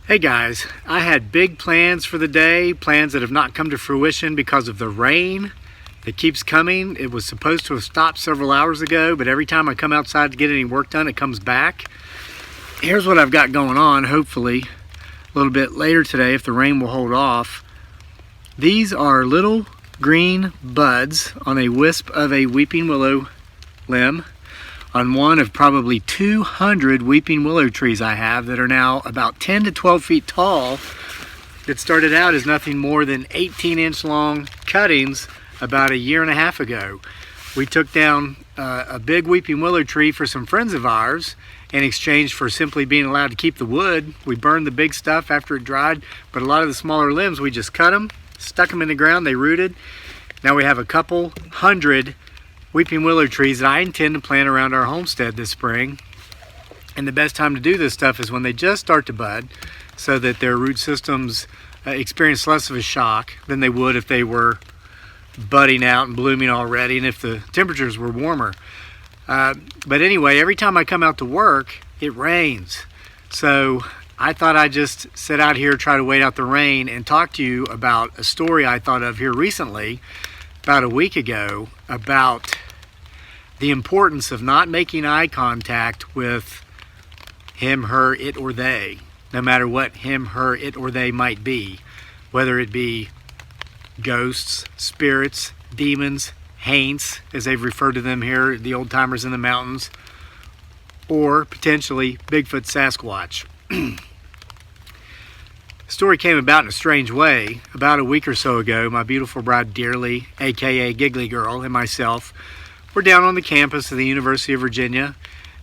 Hey guys, I had big plans for the day, plans that have not come to fruition because of the rain that keeps coming. It was supposed to have stopped several hours ago, but every time I come outside to get any work done, it comes back. Here's what I've got going on, hopefully a little bit later today if the rain will hold off. These are little green buds on a wisp of a weeping willow limb on one of probably 200 weeping willow trees I have that are now about 10 to 12 feet tall. It started out as nothing more than 18-inch long cuttings about a year and a half ago. We took down a big weeping willow tree for some friends of ours in exchange for simply being allowed to keep the wood. We burned the big stuff after it dried, but a lot of the smaller limbs, we just cut them, stuck them in the ground, they rooted. Now we have a couple hundred weeping willow trees that I intend to plant around our homestead this spring. And the best time to do this stuff is when they just start to bud, so that their root systems experience less of a shock than they would if they were budding out and blooming already and if the temperatures were warmer. But anyway, every time I come out to work, it rains. So I thought I'd just sit out here, try to wait out the rain, and talk to you about a story I thought of here recently, about a week ago, about the importance of not making eye contact with him, her, it, or they, no matter what him, her, it, or they might be, whether it be ghosts, spirits, demons, haints, as they've referred to them here, the old timers in the mountains, or potentially Bigfoot, Sasquatch. The story came about in a strange way. About a week or so ago, my beautiful bride Dreary, aka Giggly Girl, and myself were down on the campus of the University of Virginia,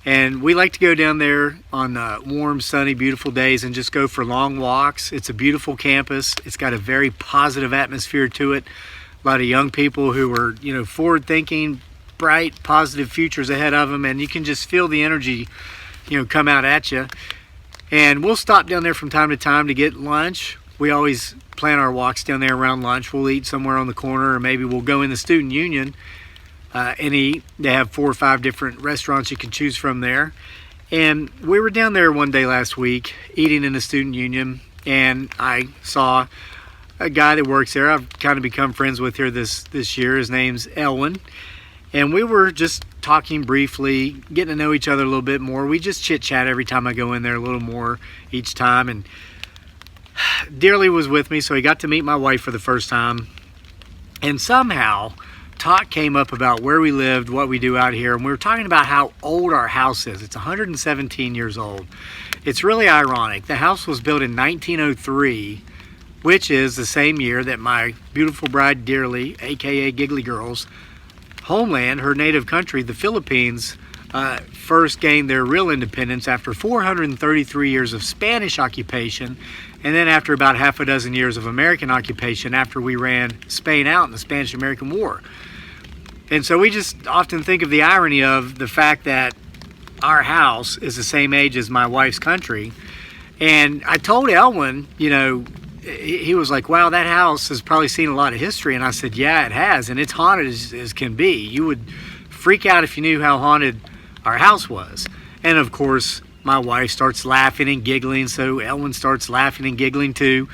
and we like to go down there on warm, sunny, beautiful days and just go for long walks. It's a beautiful campus. It's got a very positive atmosphere to it. A lot of young people who are, forward-thinking, bright, positive futures ahead of them, and you can just feel the energy, come out at you. And we'll stop down there from time to time to get lunch. We always plan our walks down there around lunch. We'll eat somewhere on the corner, or maybe we'll go in the student union and eat. They have 4 or 5 different restaurants you can choose from there. And we were down there one day last week eating in the student union, and I saw a guy that works there. I've kind of become friends with here this year. His name's Elwin. And we were just talking briefly, getting to know each other a little bit more. We just chit-chat every time I go in there, a little more each time. And Dreary was with me, so he got to meet my wife for the first time. And somehow, talk came up about where we lived, what we do out here. And we were talking about how old our house is. It's 117 years old. It's really ironic. The house was built in 1903, which is the same year that my beautiful bride Dreary, aka Giggly Girl's homeland, her native country, the Philippines, first gained their real independence after 433 years of Spanish occupation, and then after about half a dozen years of American occupation after we ran Spain out in the Spanish-American War. And so we just often think of the irony of the fact that our house is the same age as my wife's country. And I told Elwin, he was like, wow, that house has probably seen a lot of history. And I said, yeah, it has. And it's haunted as can be. You would freak out if you knew how haunted our house was. And of course, my wife starts laughing and giggling. So Elwin starts laughing and giggling too.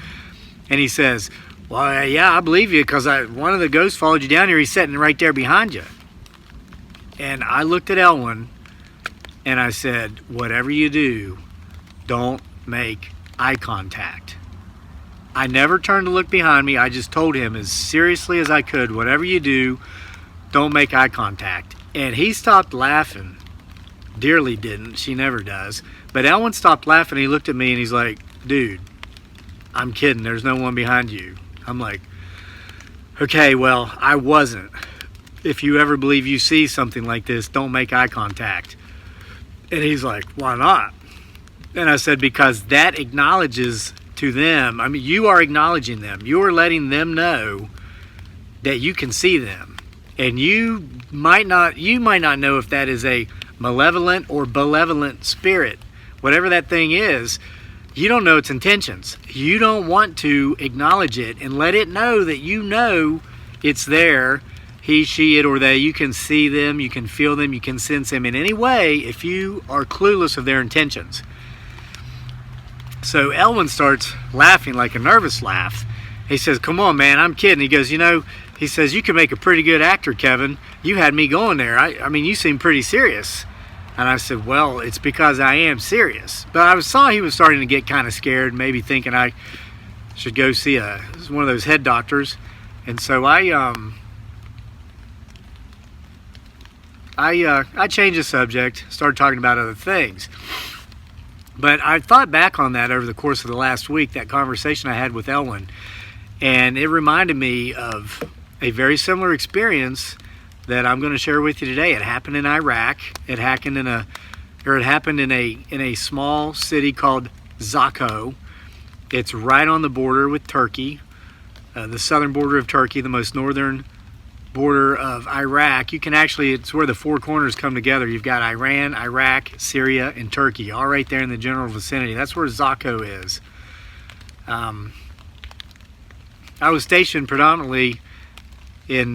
And he says, well, yeah, I believe you, because one of the ghosts followed you down here. He's sitting right there behind you. And I looked at Elwin and I said, whatever you do, don't make eye contact. I never turned to look behind me. I just told him as seriously as I could, whatever you do, don't make eye contact. And he stopped laughing. Dreary didn't. She never does. But Elwin stopped laughing. He looked at me and he's like, dude, I'm kidding. There's no one behind you. I'm like, okay, well, I wasn't. If you ever believe you see something like this, don't make eye contact. And he's like, why not? And I said, because that acknowledges to them, you are acknowledging them. You are letting them know that you can see them. And you might not know if that is a malevolent or benevolent spirit. Whatever that thing is, you don't know its intentions. You don't want to acknowledge it and let it know that you know it's there. He, she, it, or they. You can see them, you can feel them, you can sense them in any way if you are clueless of their intentions. So Elwin starts laughing like a nervous laugh. He says, "Come on, man, I'm kidding." He goes, he says, "You can make a pretty good actor, Kevin. You had me going there. I mean, you seem pretty serious." And I said, "Well, it's because I am serious." But I saw he was starting to get kind of scared, maybe thinking I should go see one of those head doctors. And so I changed the subject, started talking about other things. But I thought back on that over the course of the last week, that conversation I had with Elwin, and it reminded me of a very similar experience that I'm going to share with you today. It happened in Iraq. It happened in a small city called Zakho. It's right on the border with Turkey, the southern border of Turkey, the most northern border of Iraq. It's where the four corners come together. You've got Iran, Iraq, Syria, and Turkey, all right there in the general vicinity. That's where Zakho is. I was stationed predominantly in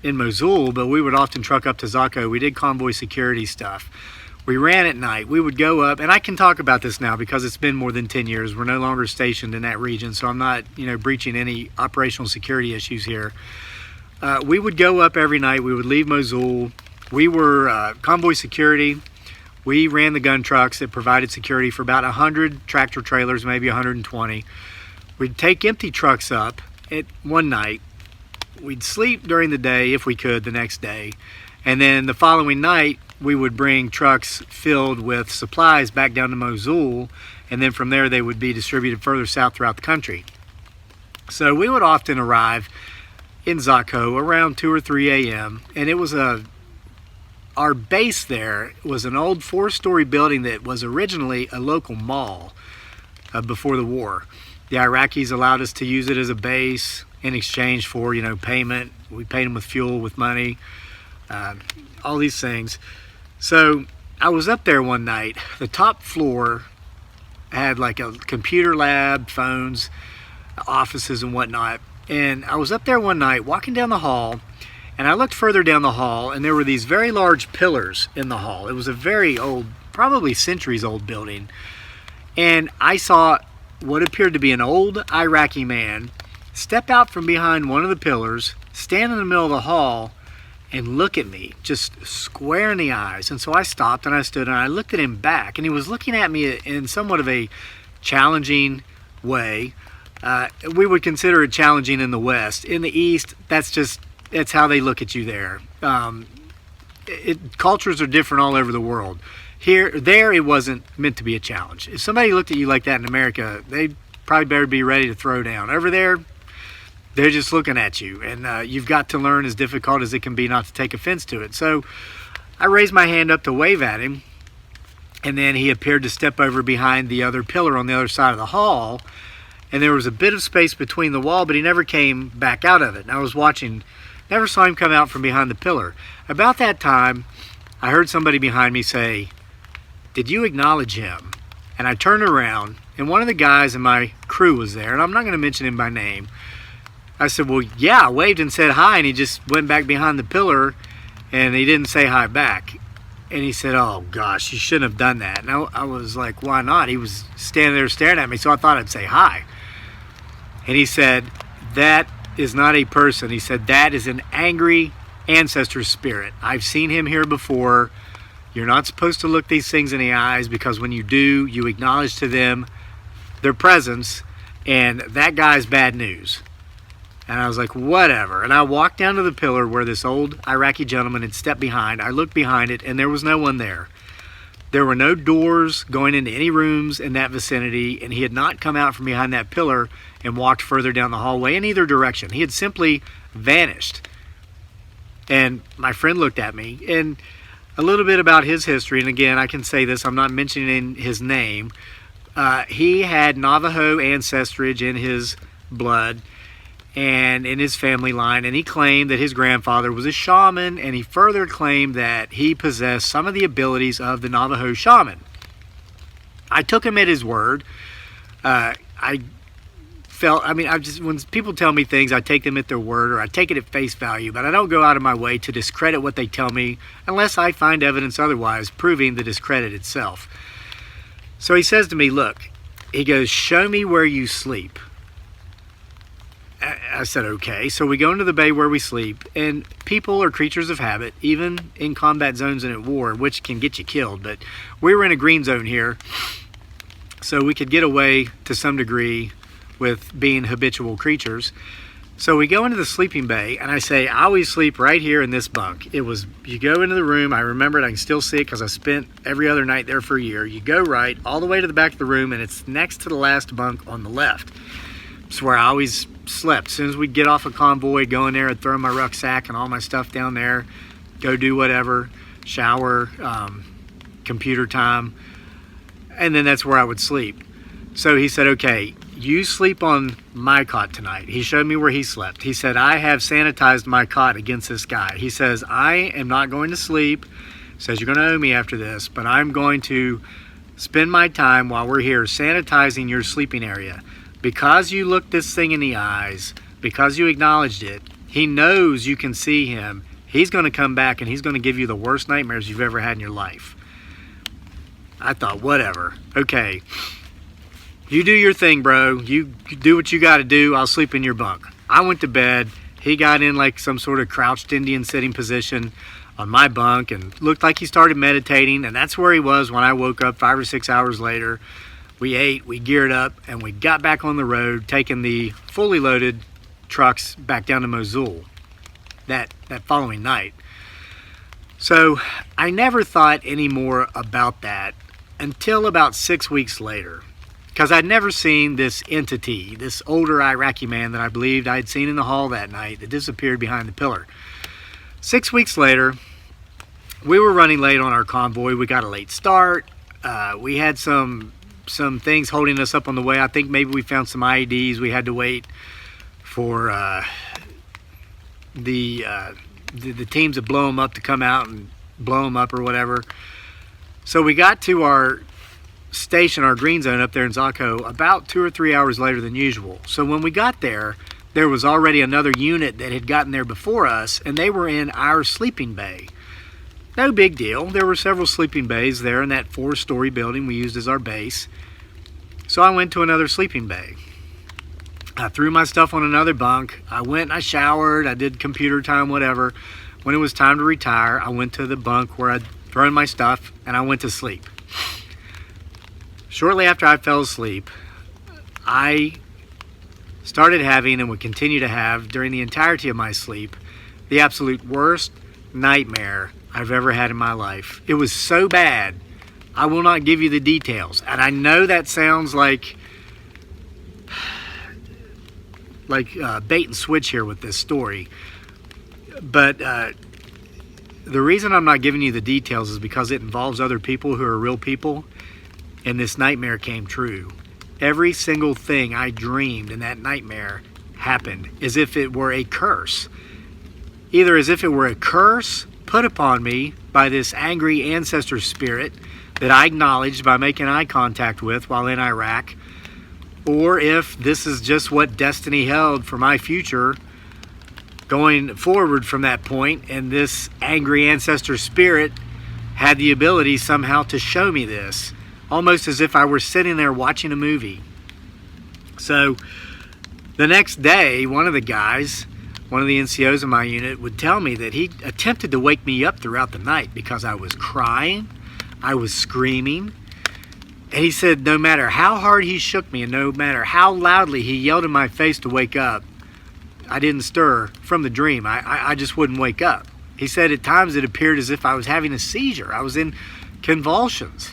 Mosul, but we would often truck up to Zakho. We did convoy security stuff. We ran at night. We would go up, and I can talk about this now because it's been more than 10 years. We're no longer stationed in that region, so I'm not, breaching any operational security issues here. We would go up every night. We would leave Mosul. We were Convoy Security. We ran the gun trucks that provided security for about 100 tractor trailers, maybe 120. We'd take empty trucks up at one night. We'd sleep during the day if we could the next day. And then the following night, we would bring trucks filled with supplies back down to Mosul. And then from there, they would be distributed further south throughout the country. So we would often arrive in Zakho around 2 or 3 a.m. And it was our base there was an old 4-story building that was originally a local mall before the war. The Iraqis allowed us to use it as a base in exchange for, payment. We paid them with fuel, with money, all these things. So I was up there one night. The top floor had like a computer lab, phones, offices and whatnot. And I was up there one night walking down the hall, and I looked further down the hall, and there were these very large pillars in the hall. It was a very old, probably centuries old building. And I saw what appeared to be an old Iraqi man step out from behind one of the pillars, stand in the middle of the hall, and look at me, just square in the eyes. And so I stopped and I stood and I looked at him back, and he was looking at me in somewhat of a challenging way. We would consider it challenging in the West. In the East, it's how they look at you there. Cultures are different all over the world. There, it wasn't meant to be a challenge. If somebody looked at you like that in America, they'd probably better be ready to throw down. Over there, they're just looking at you, and you've got to learn, as difficult as it can be, not to take offense to it. So I raised my hand up to wave at him, and then he appeared to step over behind the other pillar on the other side of the hall, and there was a bit of space between the wall, but he never came back out of it. And I was watching, never saw him come out from behind the pillar. About that time, I heard somebody behind me say, "Did you acknowledge him?" And I turned around, and one of the guys in my crew was there, and I'm not going to mention him by name. I said, "Well, yeah," I waved and said hi, and he just went back behind the pillar, and he didn't say hi back. And he said, "Oh, gosh, you shouldn't have done that." And I was like, "Why not?" He was standing there staring at me, so I thought I'd say hi. And he said, "That is not a person." He said, "That is an angry ancestor spirit. I've seen him here before. You're not supposed to look these things in the eyes, because when you do, you acknowledge to them their presence, and that guy's bad news." And I was like, whatever. And I walked down to the pillar where this old Iraqi gentleman had stepped behind. I looked behind it, and there was no one there. There were no doors going into any rooms in that vicinity, and he had not come out from behind that pillar and walked further down the hallway in either direction. He had simply vanished. And my friend looked at me, and a little bit about his history, and again, I can say this, I'm not mentioning his name. He had Navajo ancestrage in his blood and in his family line, and he claimed that his grandfather was a shaman, and he further claimed that he possessed some of the abilities of the Navajo Shaman. I took him at his word. When people tell me things, I take them at their word, or I take it at face value, but I don't go out of my way to discredit what they tell me unless I find evidence otherwise proving the discredit itself. So he says to me, "Look, he goes, show me where you sleep. I said, okay. So we go into the bay where we sleep, and people are creatures of habit, even in combat zones and at war, which can get you killed. But we were in a green zone here, so we could get away to some degree with being habitual creatures. So we go into the sleeping bay, and I say, I always sleep right here in this bunk. It was, you go into the room, I remember it, I can still see it because I spent every other night there for a year. You go right all the way to the back of the room, and it's next to the last bunk on the left. It's where I always slept. As soon as we'd get off a convoy, go in there and throw my rucksack and all my stuff down there, go do whatever, shower, computer time, and then that's where I would sleep. So he said, okay, you sleep on my cot tonight. He showed me where he slept. He said, I have sanitized my cot against this guy. He says, I am not going to sleep. He says, you're going to owe me after this, but I'm going to spend my time while we're here sanitizing your sleeping area. Because you looked this thing in the eyes, because you acknowledged it, he knows you can see him. He's going to come back and he's going to give you the worst nightmares you've ever had in your life. I thought, whatever. Okay. You do your thing, bro. You do what you got to do. I'll sleep in your bunk. I went to bed. He got in like some sort of crouched Indian sitting position on my bunk and looked like he started meditating. And that's where he was when I woke up 5 or 6 hours later. We ate, we geared up, and we got back on the road, taking the fully loaded trucks back down to Mosul that following night. So I never thought any more about that until about 6 weeks later, because I'd never seen this entity, this older Iraqi man that I believed I'd seen in the hall that night that disappeared behind the pillar. 6 weeks later, we were running late on our convoy. We got a late start. We had some things holding us up on the way. I think maybe we found some IEDs. We had to wait for the teams to blow them up to come out and blow them up or whatever. So we got to our station, our green zone up there in Zaco, about 2 or 3 hours later than usual. So when we got there, there was already another unit that had gotten there before us, and they were in our sleeping bay. No big deal. There were several sleeping bays there in that 4-story building we used as our base. So I went to another sleeping bay. I threw my stuff on another bunk. I went and I showered. I did computer time, whatever. When it was time to retire, I went to the bunk where I'd thrown my stuff and I went to sleep. Shortly after I fell asleep, I started having and would continue to have during the entirety of my sleep the absolute worst nightmare I've ever had in my life. It was so bad, I will not give you the details. And I know that sounds like bait and switch here with this story. But the reason I'm not giving you the details is because it involves other people who are real people. And this nightmare came true. Every single thing I dreamed in that nightmare happened as if it were a curse. Either as if it were a curse put upon me by this angry ancestor spirit that I acknowledged by making eye contact with while in Iraq, or if this is just what destiny held for my future going forward from that point, and this angry ancestor spirit had the ability somehow to show me this, almost as if I were sitting there watching a movie. So the next day, one of the guys, one of the NCOs in my unit, would tell me that he attempted to wake me up throughout the night because I was crying, I was screaming, and he said no matter how hard he shook me and no matter how loudly he yelled in my face to wake up, I didn't stir from the dream. I just wouldn't wake up. He said at times it appeared as if I was having a seizure. I was in convulsions.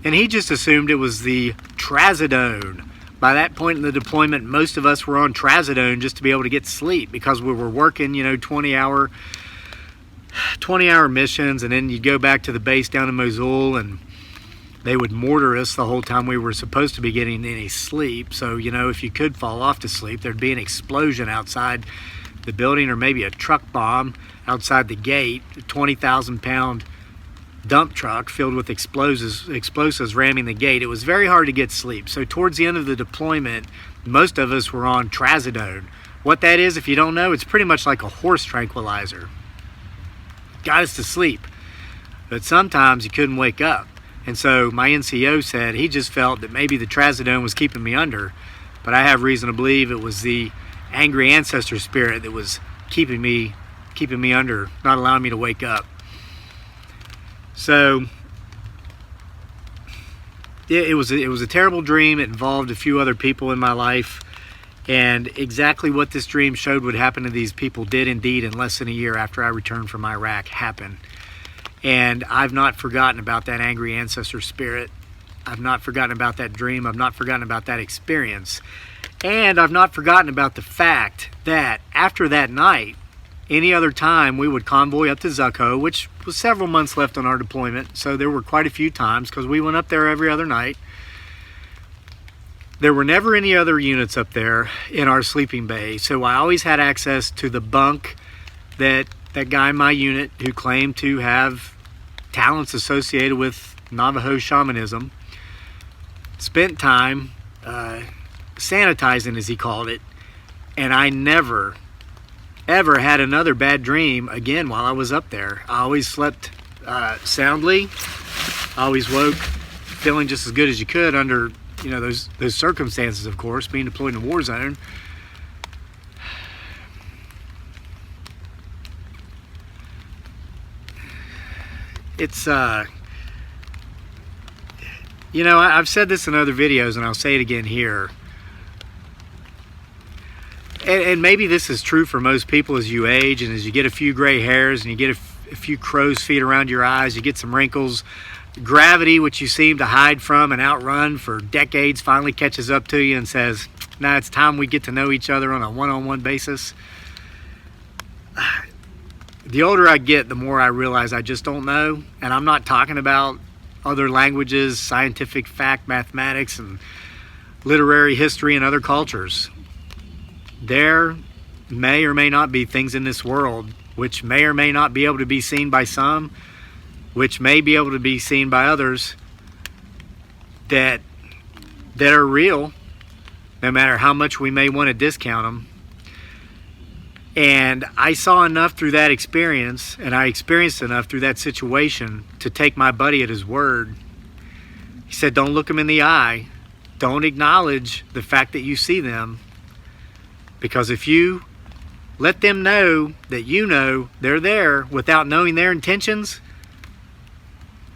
And he just assumed it was the trazodone. By that point in the deployment, most of us were on trazodone just to be able to get sleep because we were working, 20-hour missions, and then you'd go back to the base down in Mosul and they would mortar us the whole time we were supposed to be getting any sleep. So, if you could fall off to sleep, there'd be an explosion outside the building or maybe a truck bomb outside the gate, a 20,000-pound dump truck filled with explosives ramming the gate. It was very hard to get sleep. So towards the end of the deployment, most of us were on trazodone. What that is, if you don't know, it's pretty much like a horse tranquilizer. Got us to sleep. But sometimes you couldn't wake up. And so my NCO said he just felt that maybe the trazodone was keeping me under, but I have reason to believe it was the angry ancestor spirit that was keeping me under, not allowing me to wake up. So it was a terrible dream. It involved a few other people in my life, and exactly what this dream showed would happen to these people did indeed in less than a year after I returned from Iraq happen. And I've not forgotten about that angry ancestor spirit. I've not forgotten about that dream. I've not forgotten about that experience. And I've not forgotten about the fact that after that night, any other time we would convoy up to Zucco, which was several months left on our deployment, so there were quite a few times because we went up there every other night. There were never any other units up there in our sleeping bay, so I always had access to the bunk that guy in my unit who claimed to have talents associated with Navajo Shamanism spent time sanitizing, as he called it, and I never ever had another bad dream again while I was up there. I always slept soundly. I always woke feeling just as good as you could under, you know, those circumstances, of course, being deployed in a war zone. It's you know, I've said this in other videos and I'll say it again here. And maybe this is true for most people as you age and as you get a few gray hairs and you get a few crow's feet around your eyes, you get some wrinkles. Gravity, which you seem to hide from and outrun for decades, finally catches up to you and says, nah, it's time we get to know each other on a one-on-one basis. The older I get, the more I realize I just don't know. And I'm not talking about other languages, scientific fact, mathematics, and literary history and other cultures. There may or may not be things in this world which may or may not be able to be seen by some, which may be able to be seen by others, that are real, no matter how much we may want to discount them. And I saw enough through that experience, and I experienced enough through that situation to take my buddy at his word. He said, don't look them in the eye. Don't acknowledge the fact that you see them. Because if you let them know that you know they're there without knowing their intentions,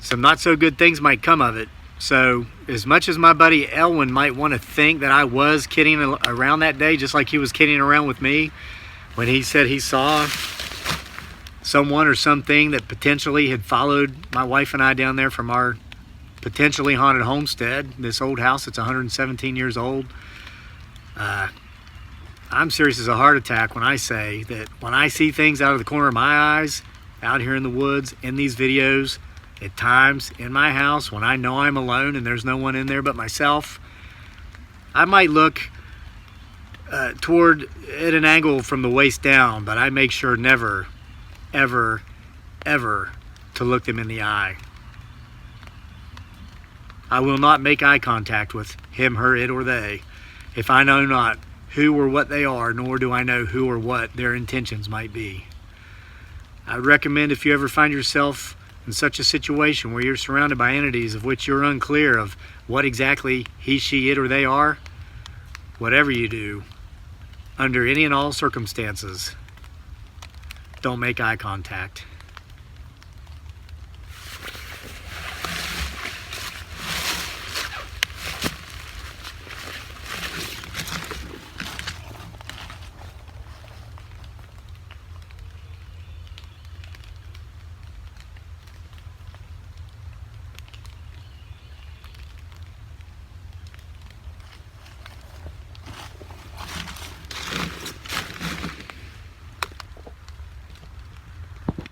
some not so good things might come of it. So as much as my buddy Elwin might want to think that I was kidding around that day, just like he was kidding around with me, when he said he saw someone or something that potentially had followed my wife and I down there from our potentially haunted homestead, this old house that's 117 years old, I'm serious as a heart attack when I say that when I see things out of the corner of my eyes, out here in the woods, in these videos, at times in my house, when I know I'm alone and there's no one in there but myself, I might look toward at an angle from the waist down, but I make sure never, ever, ever to look them in the eye. I will not make eye contact with him, her, it, or they if I know not who or what they are, nor do I know who or what their intentions might be. I would recommend, if you ever find yourself in such a situation where you're surrounded by entities of which you're unclear of what exactly he, she, it, or they are, whatever you do, under any and all circumstances, don't make eye contact.